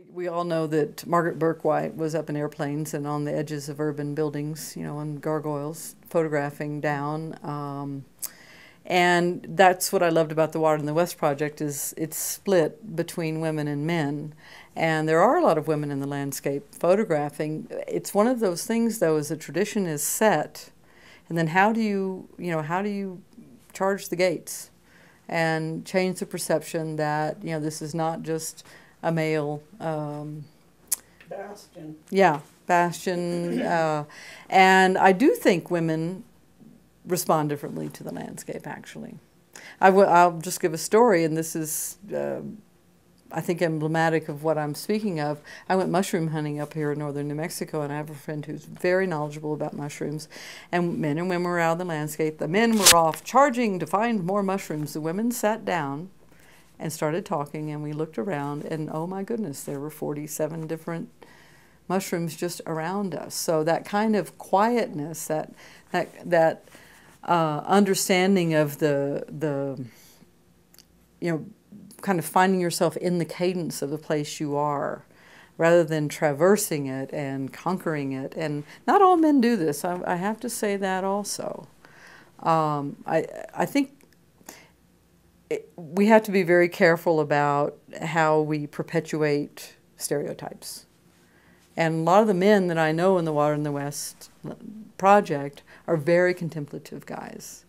We all know that Margaret Burke-White was up in airplanes and on the edges of urban buildings, you know, on gargoyles, photographing down. And that's what I loved about the Water in the West project is it's split between women and men. And there are a lot of women in the landscape photographing. It's one of those things, though, as a tradition is set, and then how do you charge the gates and change the perception that, you know, this is not just a male bastion. Yeah, bastion. And I do think women respond differently to the landscape, actually. I'll just give a story, and this is, I think, emblematic of what I'm speaking of. I went mushroom hunting up here in northern New Mexico, and I have a friend who's very knowledgeable about mushrooms. And men and women were out in the landscape. The men were off charging to find more mushrooms. The women sat down and started talking, and we looked around, and oh my goodness, there were 47 different mushrooms just around us. So that kind of quietness, that understanding of the you know, kind of finding yourself in the cadence of the place you are, rather than traversing it and conquering it. And not all men do this. I have to say that also. I think we have to be very careful about how we perpetuate stereotypes. And a lot of the men that I know in the Water in the West project are very contemplative guys.